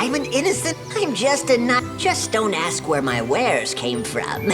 I'm an innocent. I'm just a nut. Just don't ask where my wares came from.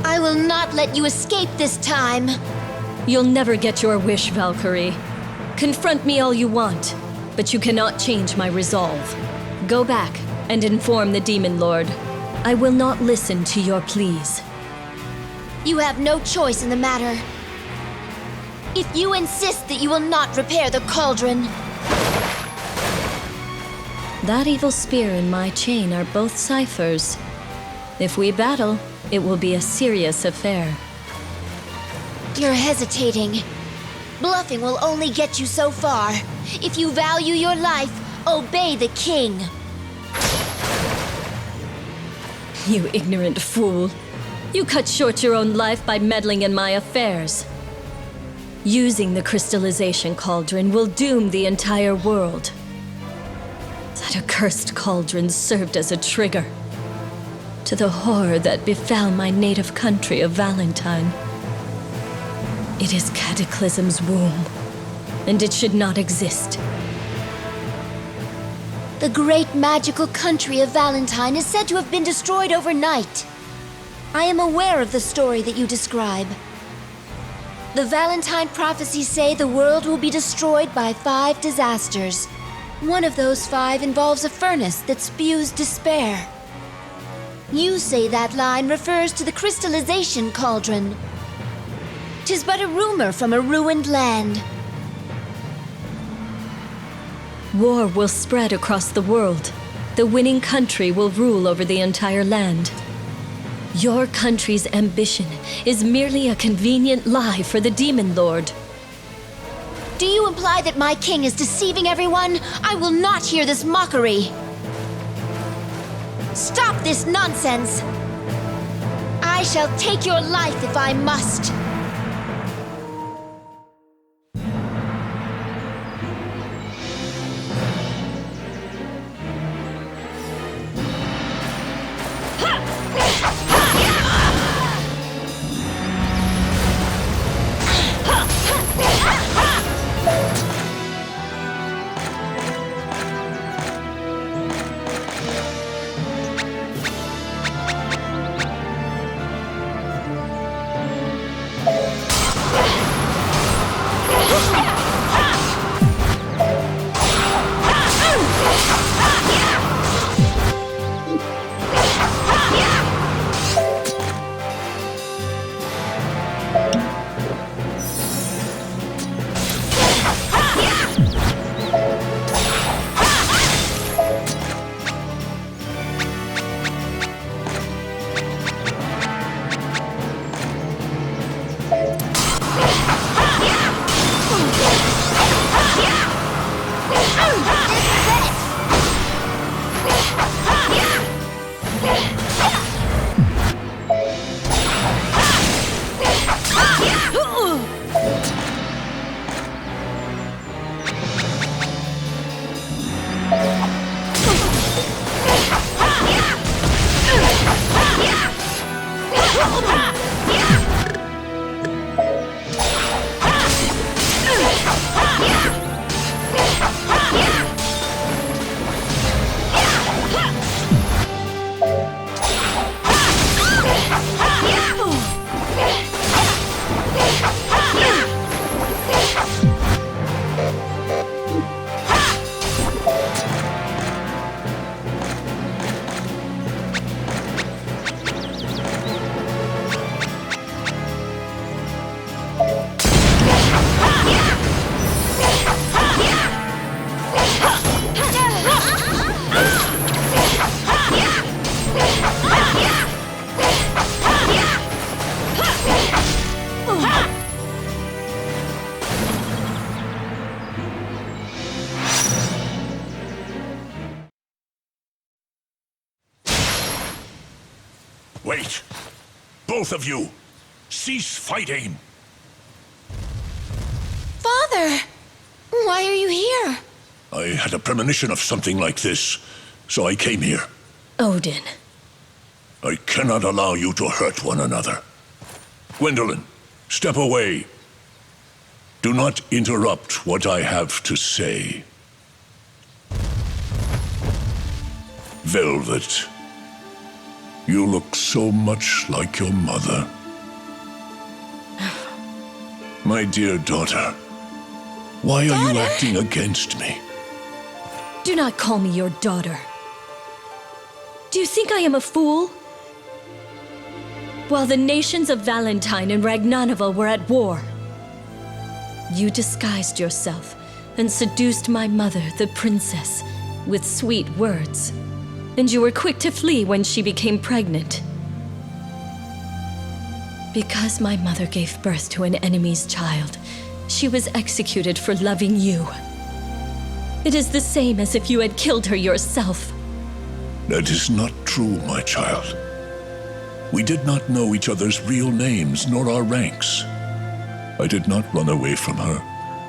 I will not let you escape this time. You'll never get your wish, Valkyrie. Confront me all you want, but you cannot change my resolve. Go back and inform the Demon Lord. I will not listen to your pleas. You have no choice in the matter. If you insist that you will not repair the cauldron... That evil spear and my chain are both ciphers. If we battle, it will be a serious affair. You're hesitating. Bluffing will only get you so far. If you value your life, obey the king. You ignorant fool. You cut short your own life by meddling in my affairs. Using the crystallization cauldron will doom the entire world. That accursed cauldron served as a trigger to the horror that befell my native country of Valentine. It is Cataclysm's womb, and it should not exist. The great magical country of Valentine is said to have been destroyed overnight. I am aware of the story that you describe. The Valentine prophecies say the world will be destroyed by 5 disasters. One of those 5 involves a furnace that spews despair. You say that line refers to the crystallization cauldron. 'Tis but a rumor from a ruined land. War will spread across the world. The winning country will rule over the entire land. Your country's ambition is merely a convenient lie for the Demon Lord. Do you imply that my king is deceiving everyone? I will not hear this mockery. Stop this nonsense! I shall take your life if I must. Wait! Both of you! Cease fighting! Father! Why are you here? I had a premonition of something like this, so I came here. Odin. I cannot allow you to hurt one another. Gwendolyn, step away. Do not interrupt what I have to say. Velvet, you look so much like your mother. My dear daughter, why are you acting against me? Do not call me your daughter. Do you think I am a fool? While the nations of Valentine and Ragnanova were at war, you disguised yourself and seduced my mother, the princess, with sweet words. And you were quick to flee when she became pregnant. Because my mother gave birth to an enemy's child, she was executed for loving you. It is the same as if you had killed her yourself. That is not true, my child. We did not know each other's real names nor our ranks. I did not run away from her.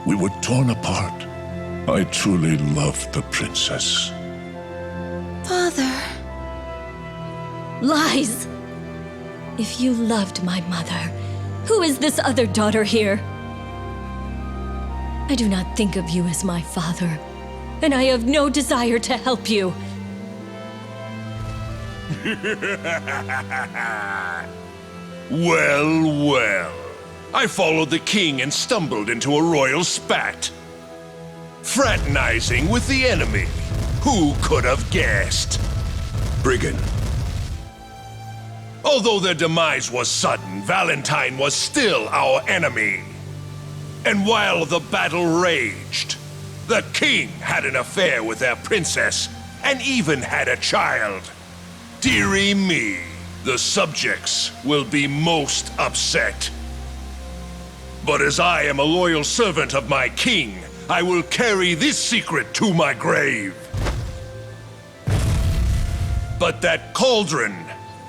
We were torn apart. I truly loved the princess. Father. Lies! If you loved my mother, who is this other daughter here? I do not think of you as my father, and I have no desire to help you. Well, well. I followed the king and stumbled into a royal spat. Fraternizing with the enemy. Who could have guessed? Brigand. Although their demise was sudden, Valentine was still our enemy. And while the battle raged, the king had an affair with their princess and even had a child. Dearie me, the subjects will be most upset. But as I am a loyal servant of my king, I will carry this secret to my grave. But that cauldron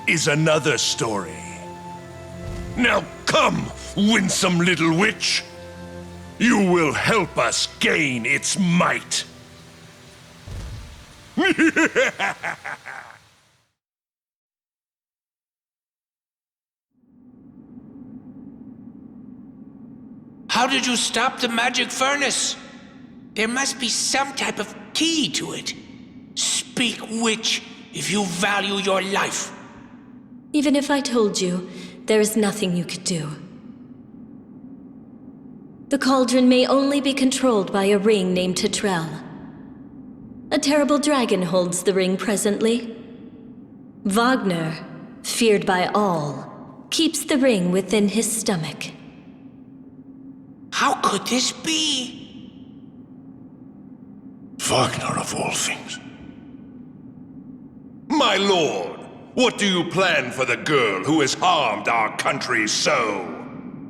is another story. Now come, winsome little witch. You will help us gain its might. How did you stop the magic furnace? There must be some type of key to it. Speak, witch, if you value your life. Even if I told you, there is nothing you could do. The cauldron may only be controlled by a ring named Tetrel. A terrible dragon holds the ring presently. Wagner, feared by all, keeps the ring within his stomach. How could this be? Wagner of all things. My lord, what do you plan for the girl who has harmed our country so?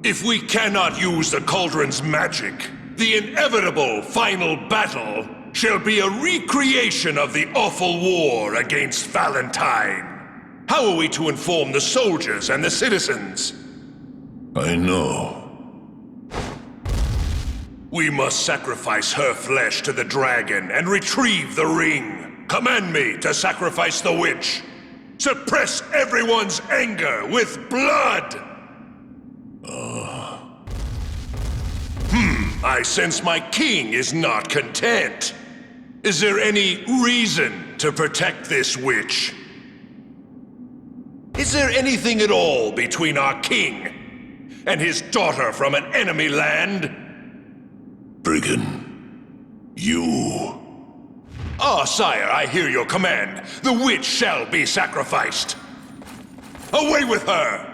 If we cannot use the cauldron's magic, the inevitable final battle shall be a recreation of the awful war against Valentine. How are we to inform the soldiers and the citizens? I know. We must sacrifice her flesh to the dragon and retrieve the ring. Command me to sacrifice the witch. Suppress everyone's anger with blood! I sense my king is not content. Is there any reason to protect this witch? Is there anything at all between our king and his daughter from an enemy land? Brigand, you... Ah, sire, I hear your command. The witch shall be sacrificed. Away with her!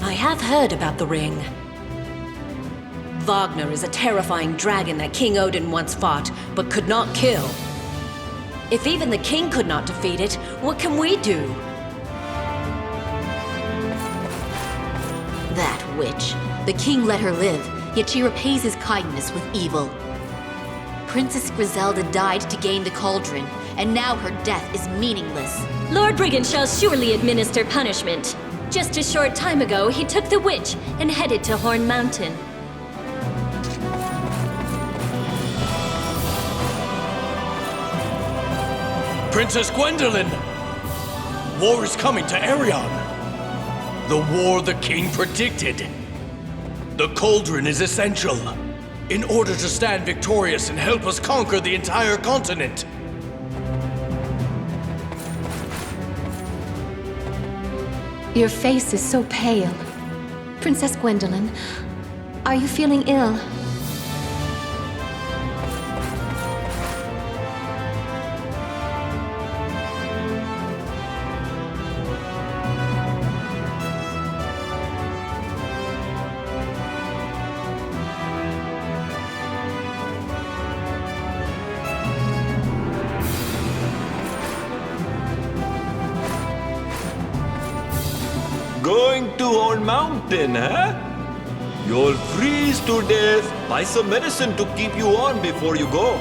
I have heard about the ring. Wagner is a terrifying dragon that King Odin once fought, but could not kill. If even the king could not defeat it, what can we do? That witch. The king let her live, yet she repays his kindness with evil. Princess Griselda died to gain the cauldron, and now her death is meaningless. Lord Brigand shall surely administer punishment. Just a short time ago, he took the witch and headed to Horn Mountain. Princess Gwendolyn! War is coming to Erion. The war the king predicted. The cauldron is essential in order to stand victorious and help us conquer the entire continent. Your face is so pale. Princess Gwendolyn, are you feeling ill? Going to Horn Mountain, huh? You'll freeze to death. Buy some medicine to keep you warm before you go.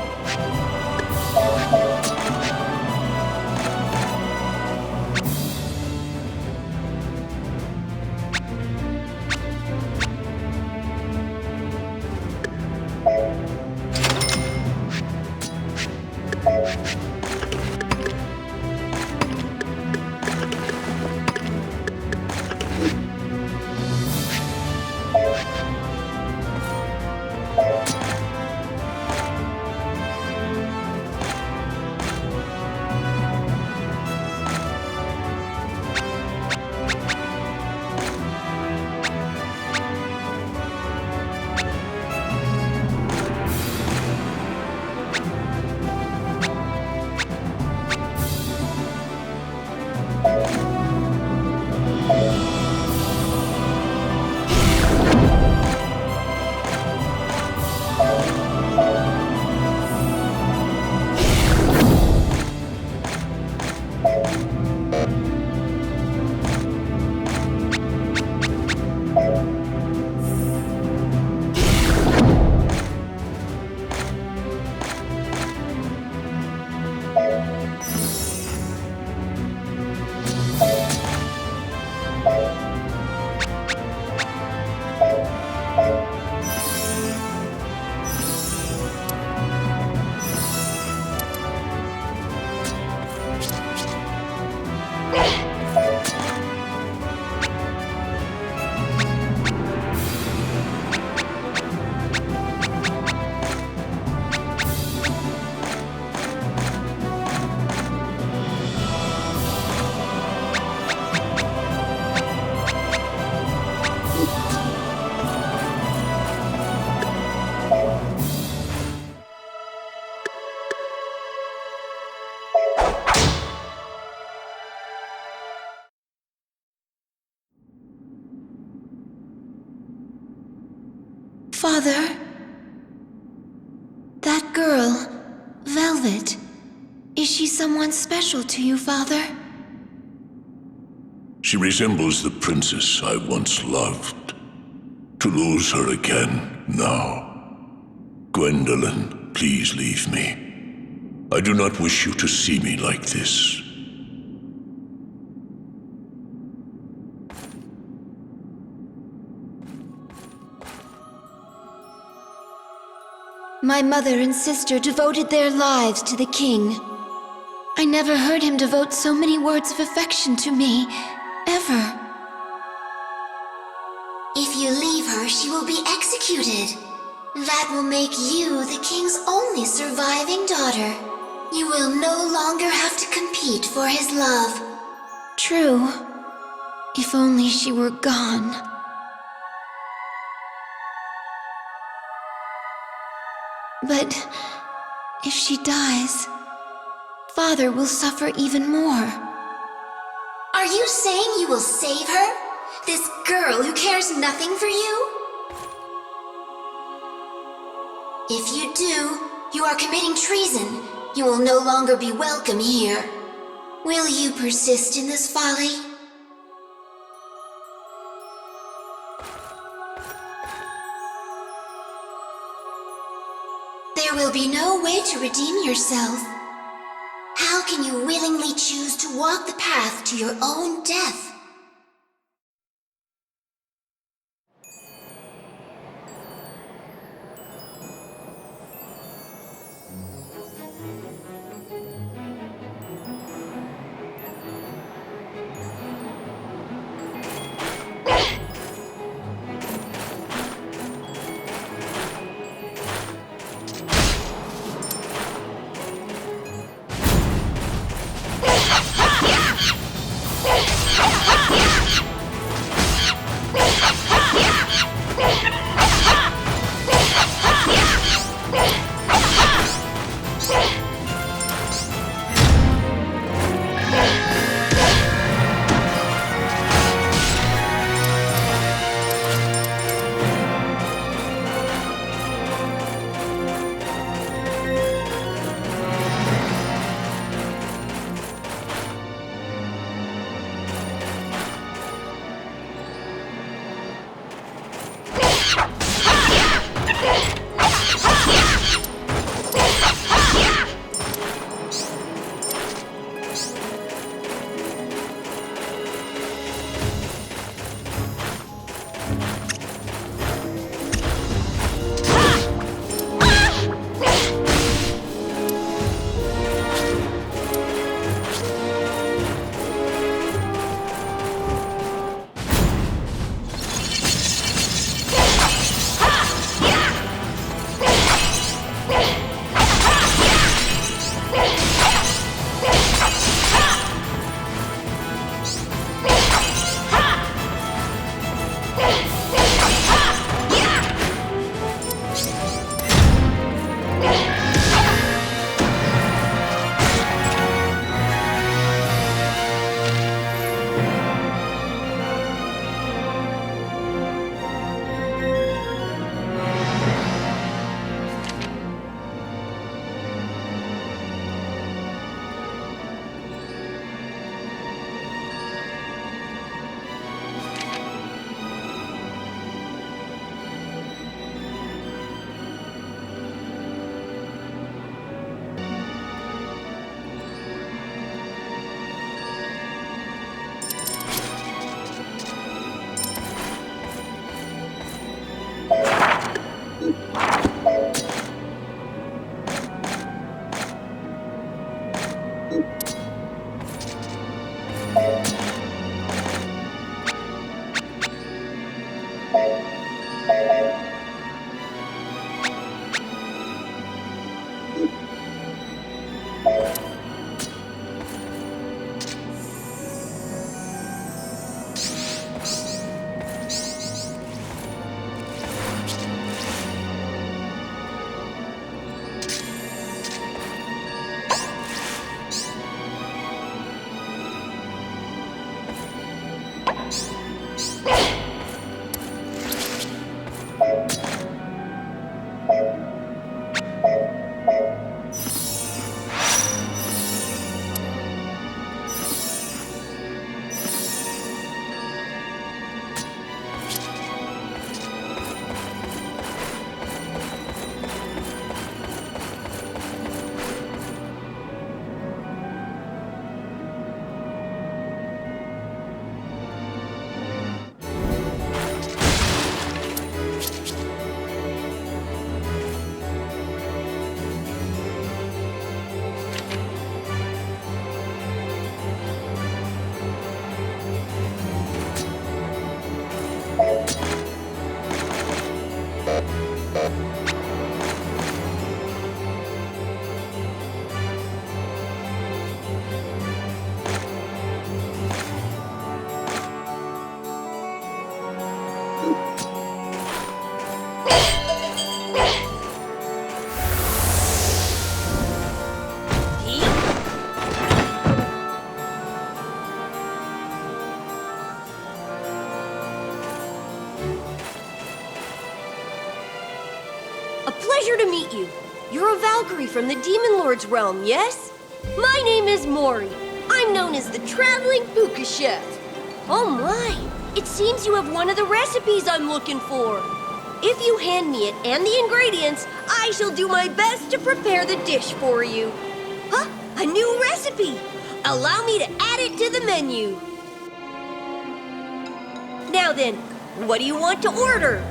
Father? That girl, Velvet, is she someone special to you, Father? She resembles the princess I once loved. To lose her again now. Gwendolyn, please leave me. I do not wish you to see me like this. My mother and sister devoted their lives to the king. I never heard him devote so many words of affection to me, ever. If you leave her, she will be executed. That will make you the king's only surviving daughter. You will no longer have to compete for his love. True. If only she were gone. But if she dies, Father will suffer even more. Are you saying you will save her? This girl who cares nothing for you? If you do, you are committing treason. You will no longer be welcome here. Will you persist in this folly? There will be no way to redeem yourself. How can you willingly choose to walk the path to your own death? A pleasure to meet you. You're a Valkyrie from the Demon Lord's realm, yes? My name is Mori. I'm known as the Traveling Pooka Chef. Oh my, it seems you have one of the recipes I'm looking for. If you hand me it and the ingredients, I shall do my best to prepare the dish for you. Huh? A new recipe! Allow me to add it to the menu. Now then, what do you want to order?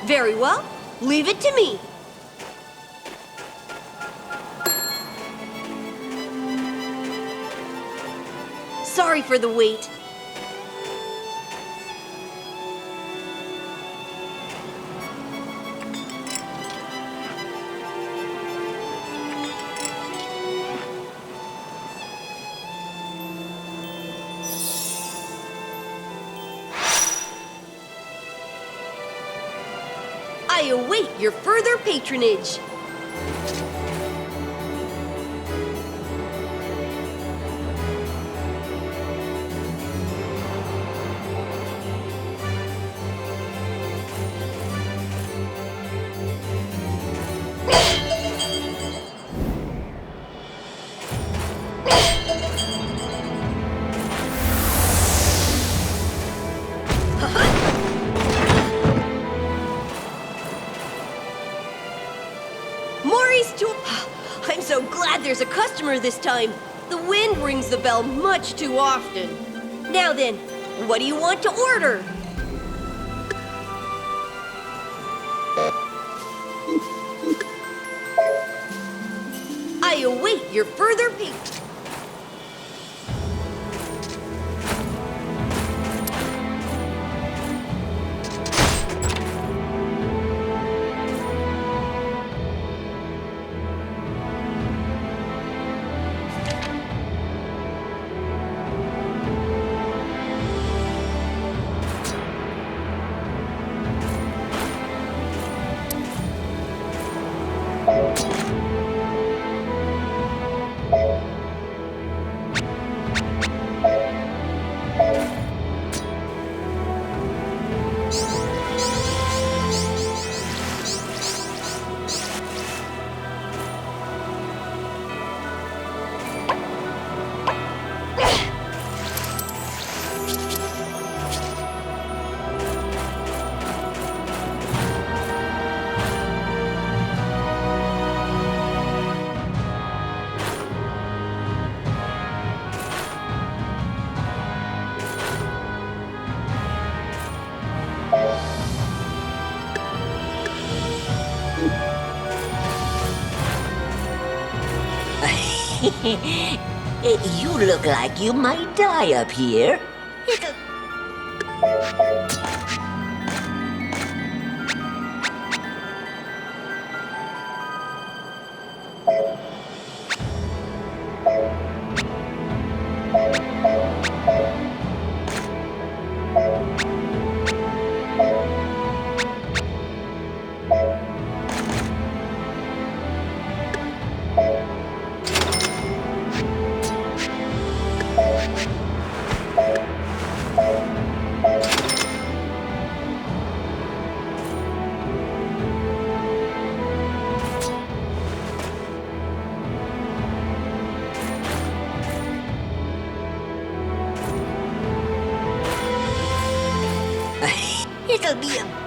Very well. Leave it to me. Sorry for the wait. I await your further patronage. I'm so glad there's a customer this time. The wind rings the bell much too often. Now then, what do you want to order? I await your further patronage. You look like you might die up here. It'll be a...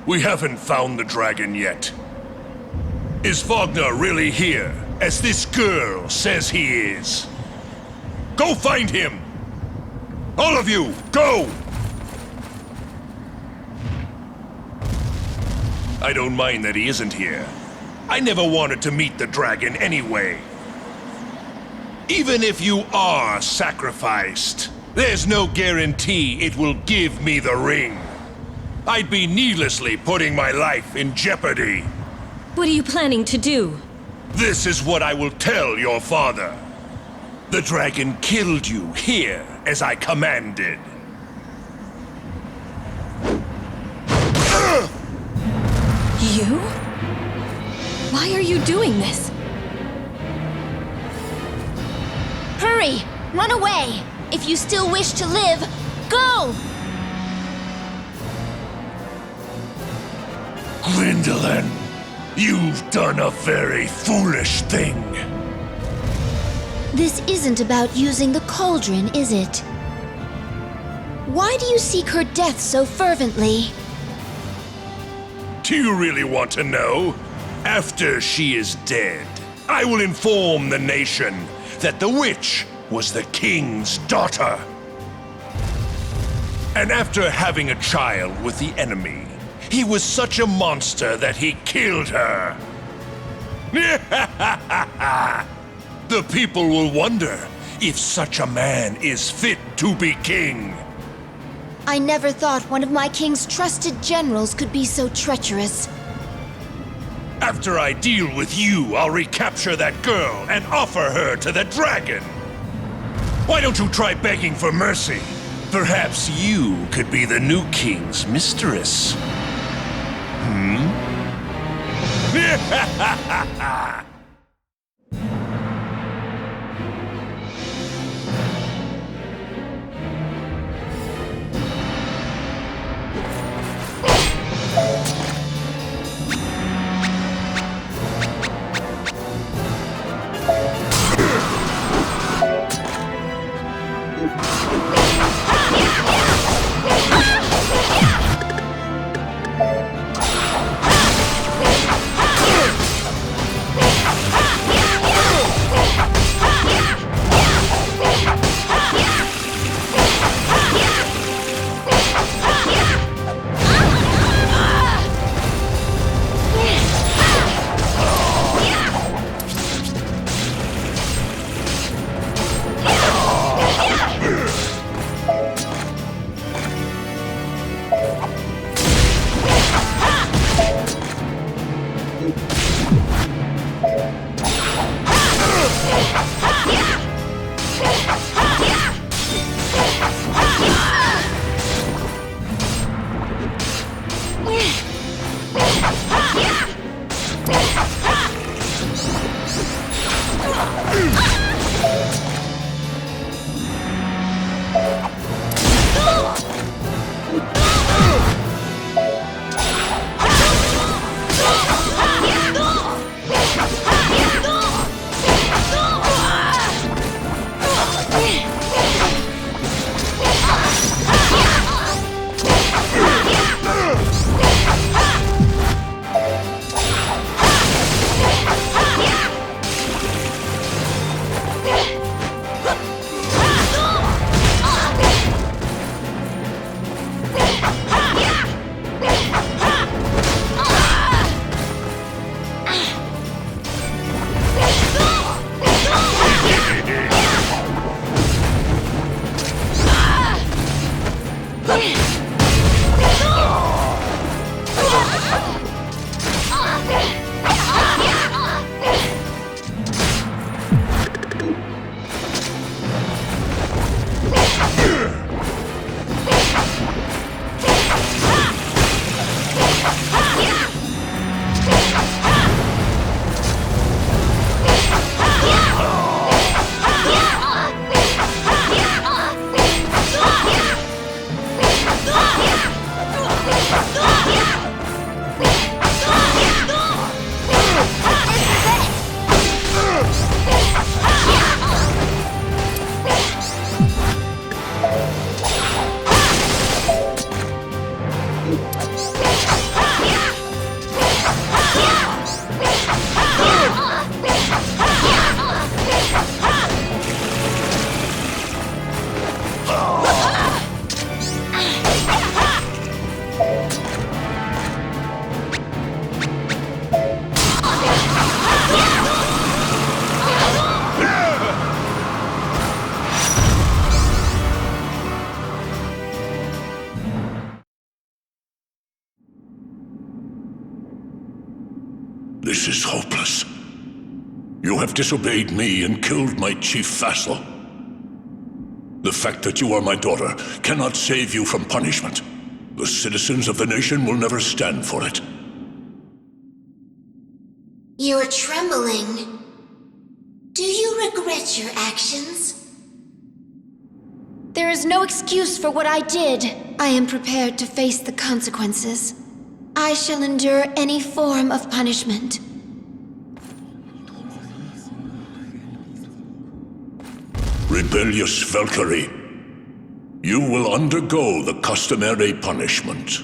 We haven't found the dragon yet. Is Wagner really here, as this girl says he is? Go find him! All of you, go! I don't mind that he isn't here. I never wanted to meet the dragon anyway. Even if you are sacrificed, there's no guarantee it will give me the ring. I'd be needlessly putting my life in jeopardy. What are you planning to do? This is what I will tell your father. The dragon killed you here, as I commanded. You? Why are you doing this? Hurry! Run away! If you still wish to live, go! Gwendolyn, you've done a very foolish thing. This isn't about using the cauldron, is it? Why do you seek her death so fervently? Do you really want to know? After she is dead, I will inform the nation that the witch was the king's daughter. And after having a child with the enemy, he was such a monster that he killed her. The people will wonder if such a man is fit to be king. I never thought one of my king's trusted generals could be so treacherous. After I deal with you, I'll recapture that girl and offer her to the dragon. Why don't you try begging for mercy? Perhaps you could be the new king's mistress. is hopeless. You have disobeyed me and killed my chief vassal. The fact that you are my daughter cannot save you from punishment. The citizens of the nation will never stand for it. You're trembling. Do you regret your actions? There is no excuse for what I did. I am prepared to face the consequences. I shall endure any form of punishment. Rebellious Valkyrie, you will undergo the customary punishment.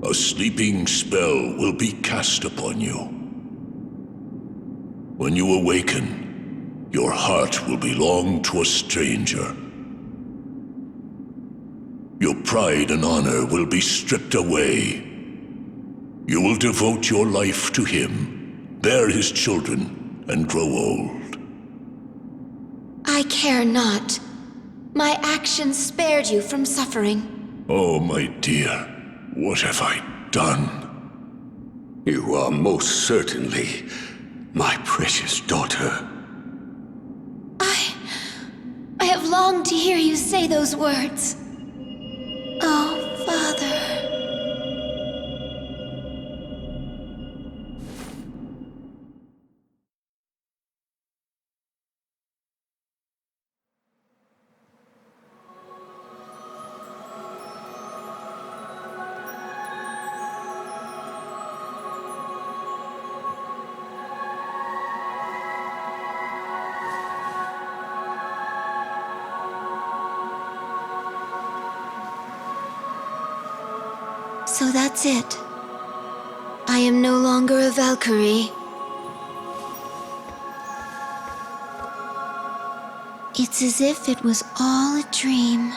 A sleeping spell will be cast upon you. When you awaken, your heart will belong to a stranger. Your pride and honor will be stripped away. You will devote your life to him, bear his children, and grow old. I care not. My actions spared you from suffering. Oh, my dear, what have I done? You are most certainly my precious daughter. I have longed to hear you say those words. Oh, Father. So that's it. I am no longer a Valkyrie. It's as if it was all a dream.